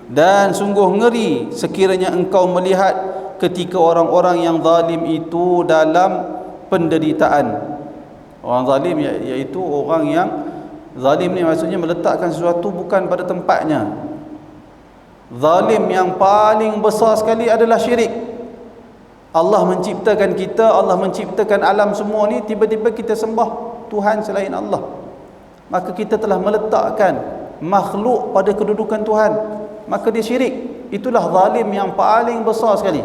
Speaker 1: dan sungguh ngeri sekiranya engkau melihat ketika orang-orang yang zalim itu dalam penderitaan. Orang zalim iaitu orang yang zalim ni maksudnya meletakkan sesuatu bukan pada tempatnya. Zalim yang paling besar sekali adalah syirik. Allah menciptakan kita, Allah menciptakan alam semua ni, tiba-tiba kita sembah Tuhan selain Allah. Maka kita telah meletakkan makhluk pada kedudukan Tuhan, maka dia syirik. Itulah zalim yang paling besar sekali.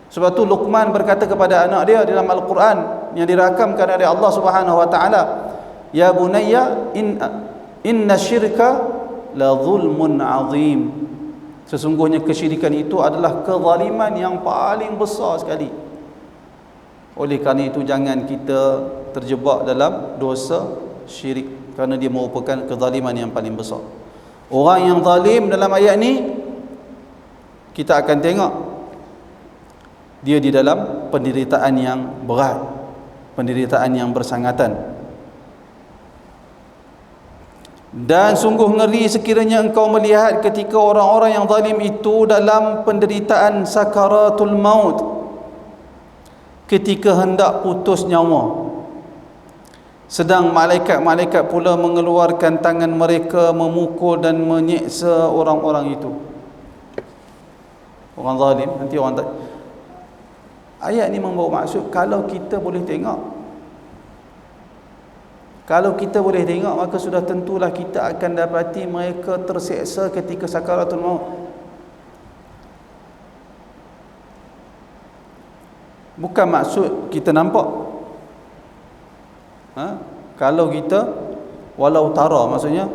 Speaker 1: Sebab tu Luqman berkata kepada anak dia dalam Al-Quran yang dirakamkan oleh Allah Subhanahu wa taala, ya bunayya inna syirka la zulmun azim. Sesungguhnya kesyirikan itu adalah kezaliman yang paling besar sekali. Oleh kerana itu jangan kita terjebak dalam dosa syirik, kerana dia merupakan kezaliman yang paling besar. Orang yang zalim dalam ayat ni kita akan tengok dia di dalam penderitaan yang berat, penderitaan yang bersangatan. Dan sungguh ngeri sekiranya engkau melihat ketika orang-orang yang zalim itu dalam penderitaan sakaratul maut, ketika hendak putus nyawa, sedang malaikat-malaikat pula mengeluarkan tangan mereka memukul dan menyeksa orang-orang itu. Orang zalim, nanti orang tak. Ayat ni membawa maksud, kalau kita boleh tengok, maka sudah tentulah kita akan dapati mereka terseksa ketika sakaratul maut. Bukan maksud kita nampak. Kalau kita walau tara, maksudnya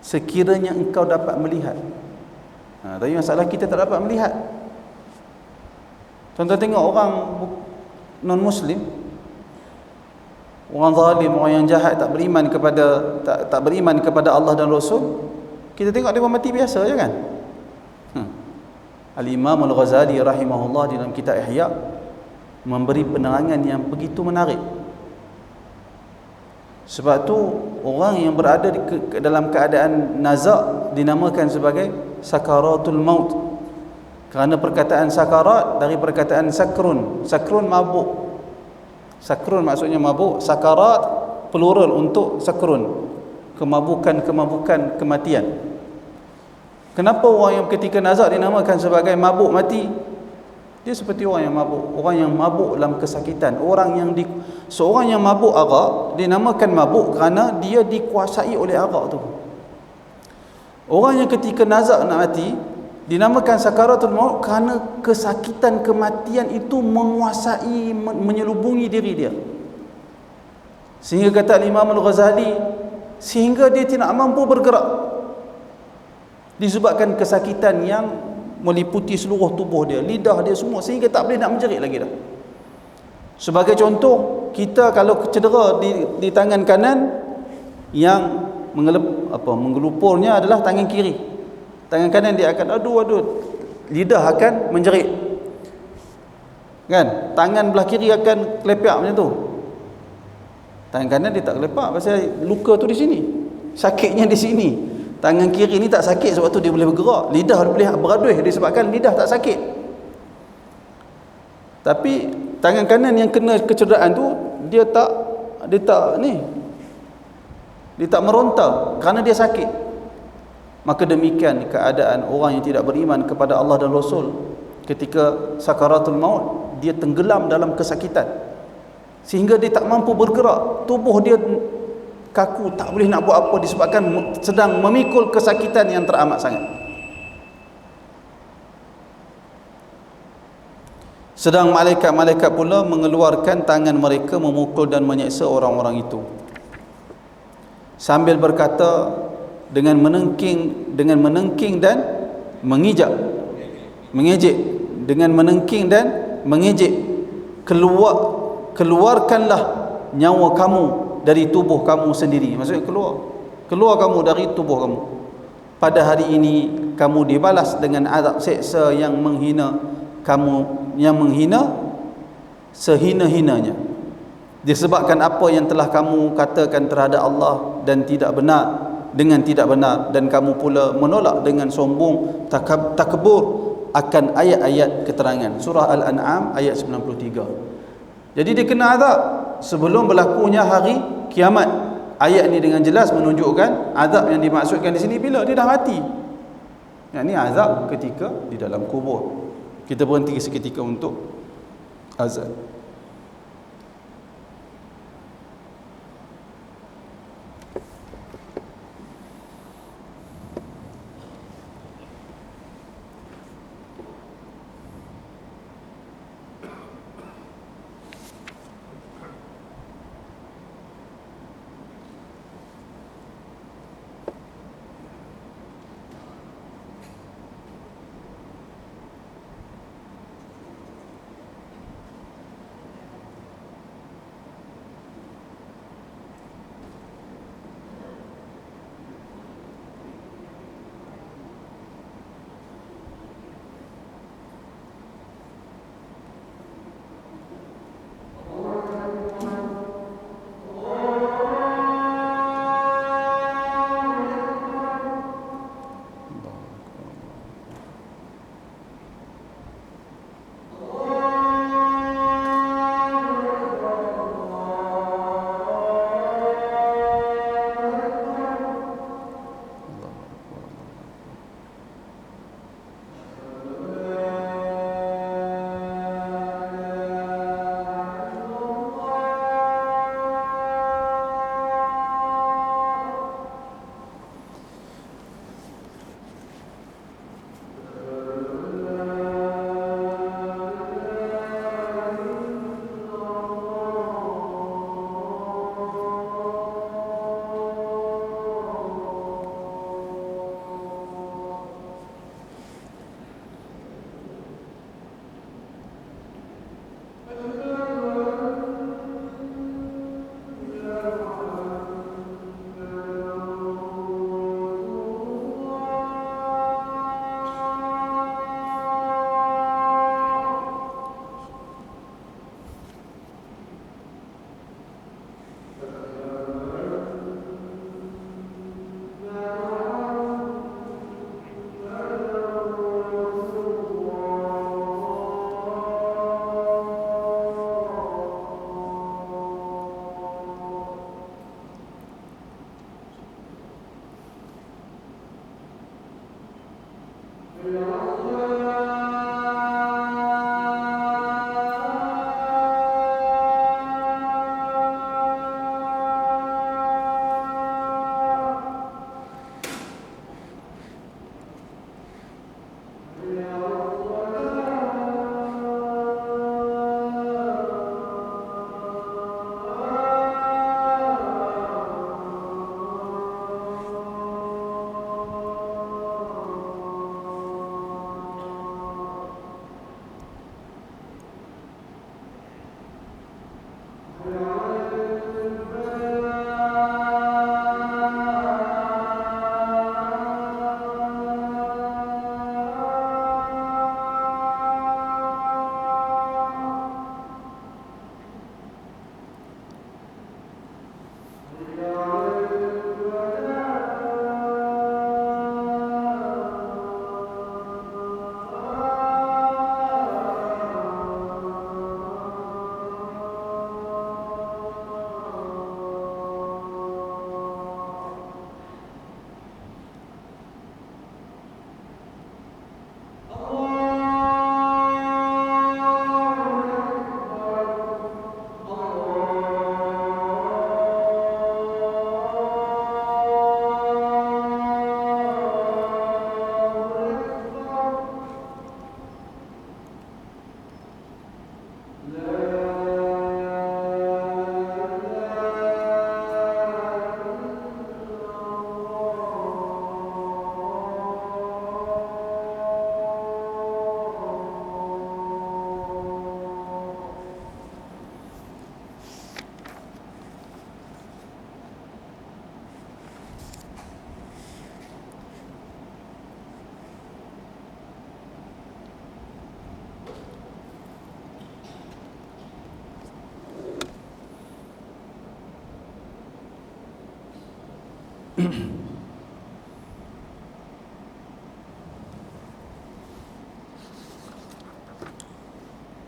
Speaker 1: sekiranya engkau dapat melihat. Tapi masalah kita tak dapat melihat. Tuan-tuan tengok orang non-Muslim, orang zalim, orang yang jahat, tak beriman kepada Allah dan Rasul, kita tengok dia mati biasa je kan. Al-Imam Al-Ghazali rahimahullah dalam kitab Ihya memberi penerangan yang begitu menarik. Sebab tu orang yang berada dalam keadaan nazak dinamakan sebagai sakaratul maut. Kerana perkataan sakarat dari perkataan sakrun. Sakrun mabuk. Sakrun maksudnya mabuk. Sakarat plural untuk sakrun. Kemabukan, kematian. Kenapa orang yang ketika nazak dinamakan sebagai mabuk mati? Dia seperti orang yang mabuk. Orang yang mabuk dalam kesakitan. Seorang yang mabuk arak dinamakan mabuk kerana dia dikuasai oleh arak tu. Orang yang ketika nazak nak mati dinamakan sakaratul maut kerana kesakitan kematian itu menguasai, menyelubungi diri dia. Sehingga kata Imam Al-Ghazali, sehingga dia tidak mampu bergerak disebabkan kesakitan yang meliputi seluruh tubuh dia, lidah dia semua, sehingga tak boleh nak menjerit lagi dah. Sebagai contoh, kita kalau cedera di tangan kanan, yang menggelupurnya adalah tangan kiri. Tangan kanan dia akan adu, lidah akan menjerit, kan? Tangan belah kiri akan kelepak macam tu. Tangan kanan dia tak kelepak pasal luka tu di sini, sakitnya di sini. Tangan kiri ni tak sakit sebab tu dia boleh bergerak. Lidah boleh beraduh disebabkan lidah tak sakit. Tapi tangan kanan yang kena kecederaan tu, dia tak meronta kerana dia sakit. Maka demikian keadaan orang yang tidak beriman kepada Allah dan Rasul ketika sakaratul maut. Dia tenggelam dalam kesakitan sehingga dia tak mampu bergerak, tubuh dia kaku, tak boleh nak buat apa disebabkan sedang memikul kesakitan yang teramat sangat. Sedang malaikat-malaikat pula mengeluarkan tangan mereka memukul dan menyeksa orang-orang itu sambil berkata dengan menengking dan mengejek, dengan menengking dan mengejek, keluarkanlah nyawa kamu dari tubuh kamu sendiri. Maksudnya keluar kamu dari tubuh kamu. Pada hari ini kamu dibalas dengan azab seksa yang menghina kamu, yang menghina sehina-hinanya, disebabkan apa yang telah kamu katakan terhadap Allah dan tidak benar, dengan tidak benar, dan kamu pula menolak dengan sombong takabur akan ayat-ayat keterangan. Surah Al-An'am ayat 93. Jadi dia kena azab sebelum berlakunya hari kiamat. Ayat ni dengan jelas menunjukkan azab yang dimaksudkan di sini bila dia dah mati. Yang ni azab ketika di dalam kubur. Kita berhenti seketika untuk azan.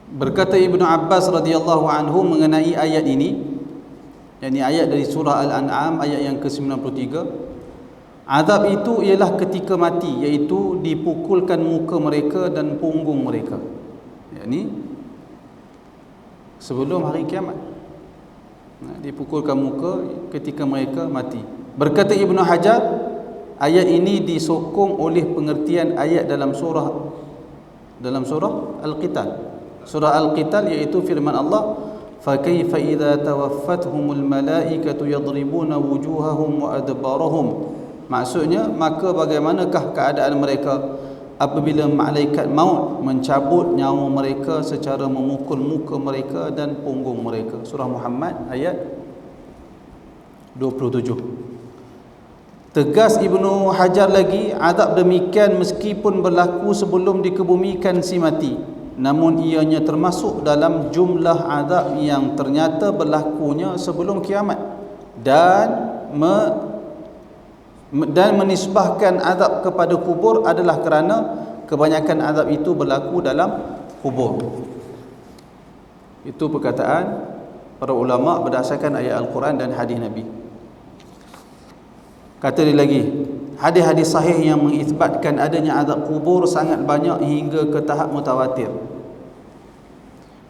Speaker 1: Berkata Ibnu Abbas radhiyallahu anhu mengenai ayat ini, yakni ayat dari surah Al-An'am ayat yang ke-93, azab itu ialah ketika mati, iaitu dipukulkan muka mereka dan punggung mereka, yakni sebelum hari kiamat. Dipukulkan muka ketika mereka mati. Berkata Ibnu Hajar, ayat ini disokong oleh pengertian ayat dalam surah Al-Qital. Surah Al-Qital iaitu firman Allah, فَكَيْفَ إِذَا تَوَفَّتْهُمُ الْمَلَائِكَةُ يَضْرِبُونَ وُجُوهَهُمْ وَأَدْبَارَهُمْ. Maksudnya, maka bagaimanakah keadaan mereka apabila malaikat maut mencabut nyawa mereka secara memukul muka mereka dan punggung mereka. Surah Muhammad ayat 27. Tegas Ibnu Hajar lagi, azab demikian meskipun berlaku sebelum dikebumikan si mati, namun ianya termasuk dalam jumlah azab yang ternyata berlakunya sebelum kiamat, dan menisbahkan azab kepada kubur adalah kerana kebanyakan azab itu berlaku dalam kubur. Itu perkataan para ulama berdasarkan ayat Al-Quran dan hadis Nabi. Kata dia lagi, hadis-hadis sahih yang mengisbatkan adanya azab kubur sangat banyak hingga ke tahap mutawatir.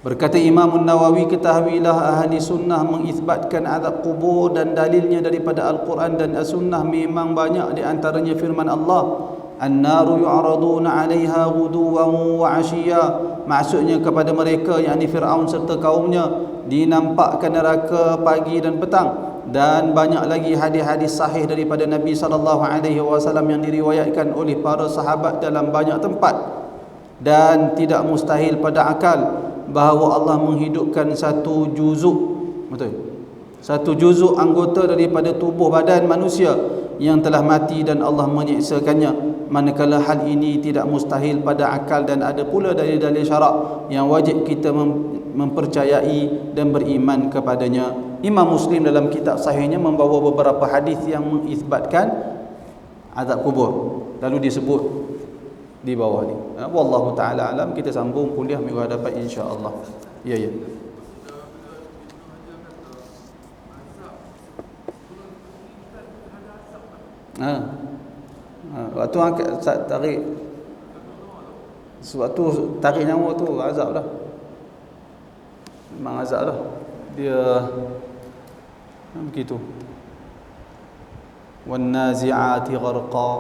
Speaker 1: Berkata Imam Nawawi, ketahuilah ahli sunnah mengisbatkan azab kubur dan dalilnya daripada Al-Quran dan As-Sunnah memang banyak, di antaranya firman Allah, An-naru yu'raduna 'alaiha ghuduwan wa 'ashiyya. Maksudnya kepada mereka, yakni Firaun serta kaumnya, dinampakkan neraka pagi dan petang. Dan banyak lagi hadis-hadis sahih daripada Nabi SAW yang diriwayatkan oleh para sahabat dalam banyak tempat. Dan tidak mustahil pada akal bahawa Allah menghidupkan satu juzuk, betul, satu juzuk anggota daripada tubuh badan manusia yang telah mati dan Allah menyiksakannya, manakala hal ini tidak mustahil pada akal dan ada pula dalil-dalil syarak yang wajib kita mempercayai dan beriman kepadanya. Imam Muslim dalam kitab sahihnya membawa beberapa hadis yang mengisbatkan azab kubur, lalu disebut di bawah ni. Wallahu taala alam. Kita sambung kuliah minggu hadapan insya-Allah. Ya ya. Waktu angkat tarik, sewaktu tarik nyawa tu azab dah. Memang azab dah. Dia begitu. Wan nazi'ati gharqa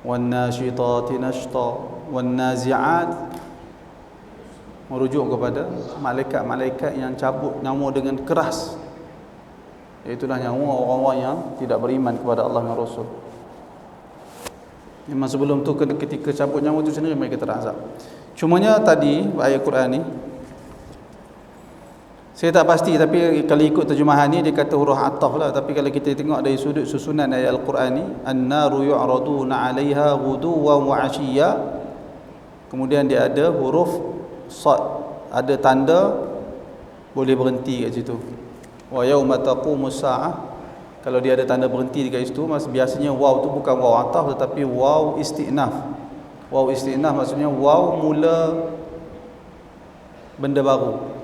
Speaker 1: wan nashitati nashta. Wan nazi'at merujuk kepada malaikat-malaikat yang cabut nyawa dengan keras, iaitulah nyawa orang-orang yang tidak beriman kepada Allah dan Rasul. Memang sebelum tu ketika cabut nyawa tu sendiri mereka terazab. Cumanya tadi ayat Quran ni saya tak pasti, tapi kalau ikut terjemahan ni dia kata huruf ataf lah, tapi kalau kita tengok dari sudut susunan ayat Al-Quran ni, an-naru yu'raduna 'alaiha ghuduwan wa 'ashiyya, kemudian dia ada huruf sad, ada tanda boleh berhenti kat situ. Wa yauma taqumus saah, kalau dia ada tanda berhenti dekat situ, biasanya waw tu bukan waw ataf tetapi waw istinaf. Waw istinaf maksudnya waw mula benda baru,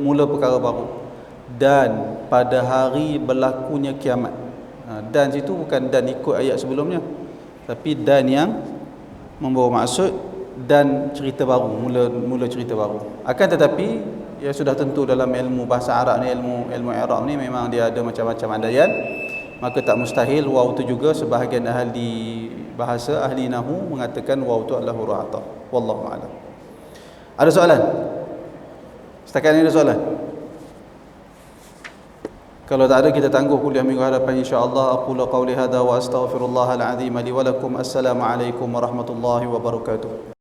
Speaker 1: mula perkara baru. Dan pada hari berlakunya kiamat. Dan situ bukan dan ikut ayat sebelumnya, tapi dan yang membawa maksud dan cerita baru, mula cerita baru. Akan tetapi ya sudah tentu dalam ilmu bahasa Arab ni, ilmu i'rab ni memang dia ada macam-macam andaian, maka tak mustahil waw tu juga sebahagian ahli bahasa, ahli nahwu mengatakan waw tu adalah huruf ataf. Wallahu a'lam. Ada soalan? Setakat ini ada soalan? Kalau tak ada, kita tangguh kuliah minggu hadapan insya-Allah. Aqulu qawli hadza wa astaghfirullahal azim li wa lakum. Assalamualaikum warahmatullahi wabarakatuh.